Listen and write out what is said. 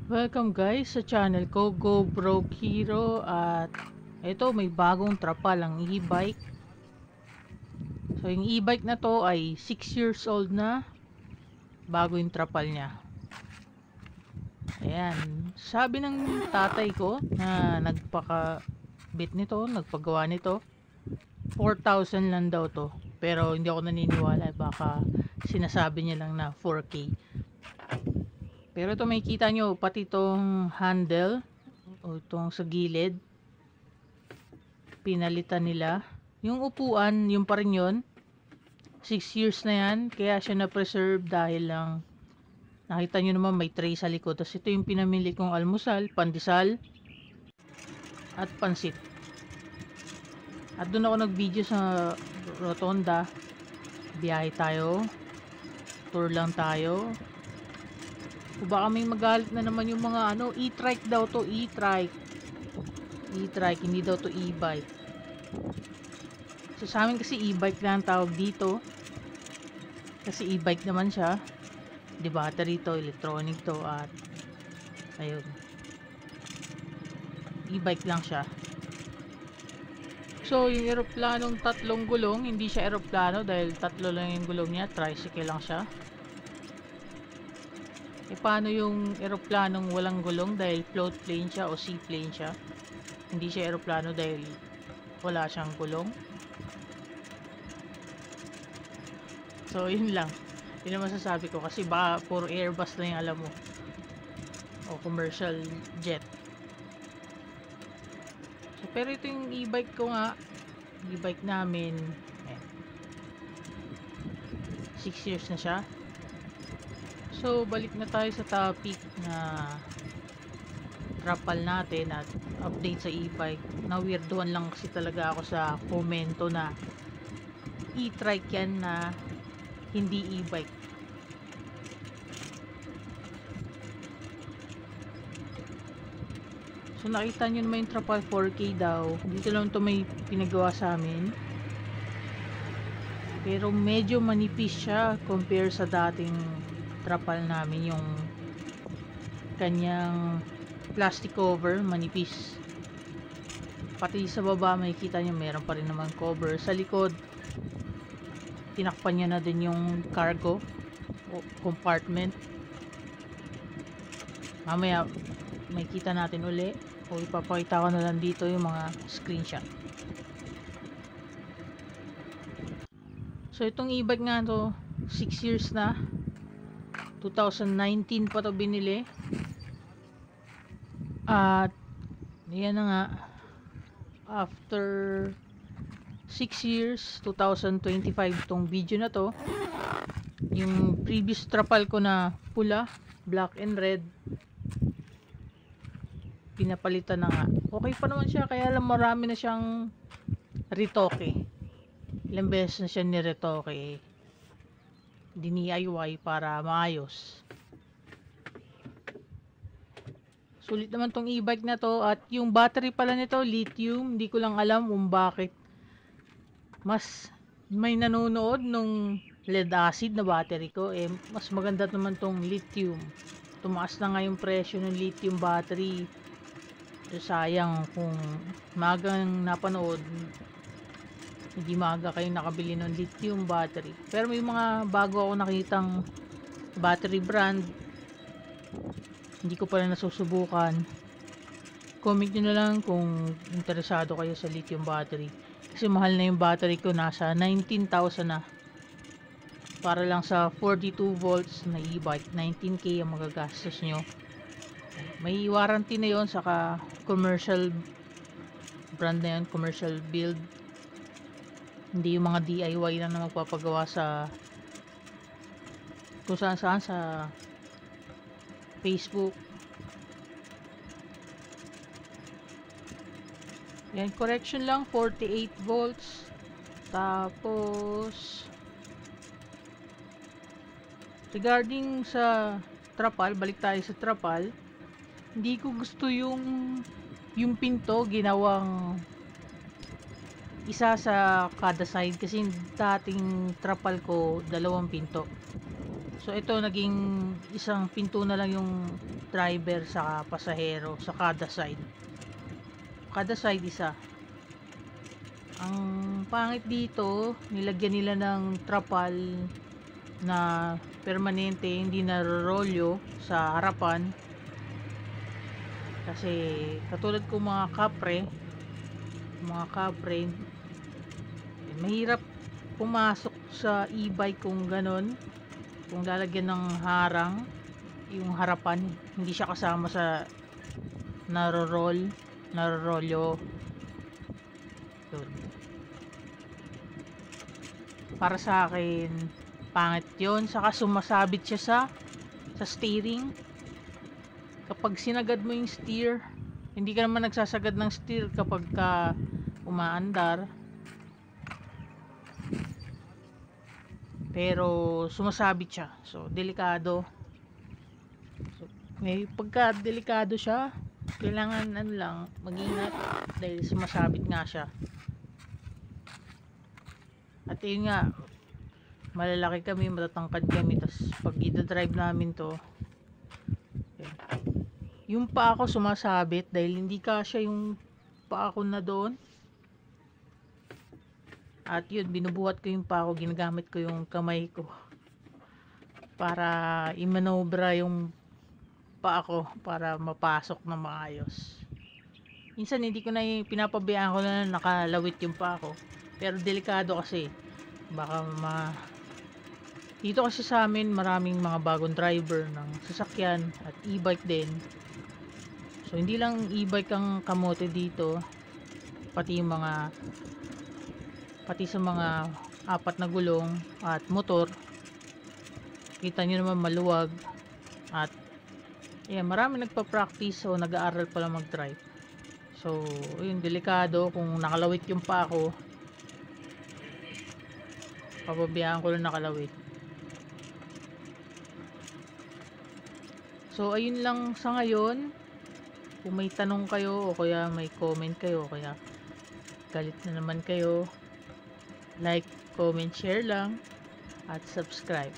Welcome guys sa channel ko, Go Broke Hero. At ito, may bagong trapal ang e-bike. So yung e-bike na to ay 6 years old na. Bago yung trapal niya. Ayan, sabi ng tatay ko na nagpaka-bit nito, nagpagawa nito, 4,000 lang daw to. Pero hindi ako naniniwala, baka sinasabi niya lang na 4K. Pero ito, may kita nyo pati itong handle o itong sa gilid, pinalitan nila. Yung upuan, yung pa rin yun. 6 years na yan, kaya siya na-preserve dahil lang nakita nyo naman may tray sa likod. Tapos ito yung pinamili kong almusal, pandesal at pansit. At doon ako nag-video sa rotonda. Biyahe tayo, tour lang tayo. O baka may magalit na naman yung mga e-trike daw to, e-trike, hindi daw to e-bike. So sa amin kasi e-bike lang tawag dito, kasi e-bike naman siya, di battery to, electronic to, at ayun, e-bike lang siya. So yung eroplanong tatlong gulong, hindi siya eroplano dahil tatlo lang yung gulong niya, tricycle lang siya. E paano yung eroplanong walang gulong dahil float plane siya o seaplane siya? Hindi siya eroplano dahil wala siyang gulong. So yun lang. Yun ang masasabi ko kasi baka puro Airbus na yung alam mo. O commercial jet. So, pero ito yung e-bike ko nga. E-bike namin. 6 years na siya. So, balik na tayo sa topic na trapal natin at update sa e-bike. Na-weirdohan lang kasi talaga ako sa komento na e-trike yan na hindi e-bike. So, nakita nyo naman yung trapal 4K daw. Dito lang ito may pinagawa sa amin. Pero medyo manipis siya compare sa dating trapal namin, yung kanyang plastic cover manipis. Pati sa baba makikita nyo meron pa rin naman cover. Sa likod tinakpan niya na din yung cargo o compartment. Mamaya makikita natin uli o ipapakita ko na lang dito yung mga screenshot. So itong e-bike nga to 6 years na, 2019 pa to binili. At yan na nga, after 6 years, 2025 tong video na to. Yung previous trapal ko na pula, black and red, pinapalitan na nga. Okay pa naman siya, kaya lang marami na siyang retoke. Ilang beses na siya niretoke, DIY para maayos. Sulit naman tong e-bike na to. At yung battery pala nito lithium. Hindi ko lang alam kung bakit mas may nanonood nung lead acid na battery ko. Mas maganda naman tong lithium. Tumaas na nga yung presyo ng lithium battery. So sayang kung magang napanood, hindi maaga kayo nakabili ng lithium battery. Pero may mga bago ako nakitang battery brand, hindi ko pa rin nasusubukan. Comment nyo na lang kung interesado kayo sa lithium battery. Kasi mahal na yung battery ko, nasa 19,000 na. Para lang sa 42 volts na e-bike, 19K ang magagastos nyo. May warranty na yon, saka commercial brand na yun, commercial build. Hindi yung mga DIY lang na magpapagawa sa kung saan saan sa Facebook. Yan, correction lang, 48 volts. Tapos regarding sa trapal, balik tayo sa trapal. Hindi ko gusto yung pinto ginawang isa sa kada side, kasi dating trapal ko dalawang pinto. So ito naging isang pinto na lang yung driver sa pasahero sa kada side. Kada side isa. Ang pangit dito, nilagyan nila ng trapal na permanente, hindi na rolyo sa harapan. Kasi katulad ko mga kapre, mahirap pumasok sa e-bike kung ganon, kung lalagyan ng harang yung harapan, hindi siya kasama sa narorolyo yun. Para sa akin pangit yun, saka sumasabit siya sa steering. Kapag sinagad mo yung steer, hindi ka naman nagsasagad ng steer kapag ka umaandar, pero sumasabit siya, so delikado. So, may pagka delikado siya, kailangan lang mag-ingat dahil sumasabit nga siya. At yun nga, malalaki kami, matatangkad kami, tas pag i-drive namin to, yung paa ko sumasabit dahil hindi kasya yung paa ko na doon. At yun, binubuhat ko yung paa ko, ginagamit ko yung kamay ko para i-manobra yung paa ko para mapasok na maayos. Minsan hindi ko na pinapabayaan ko na nakalawit yung paa ko, pero delikado kasi baka dito kasi sa amin maraming mga bagong driver ng sasakyan at e-bike din. So hindi lang e-bike ang kamote dito, pati sa mga apat na gulong at motor. Kita nyo naman maluwag. At marami nagpa-practice o nag-aaral pala mag-drive. So yun, delikado kung nakalawit yung paa ko, pababayaan ko lang nakalawit. So ayun lang sa ngayon. Kung may tanong kayo o kaya may comment kayo o kaya galit na naman kayo, like, comment, share lang at subscribe.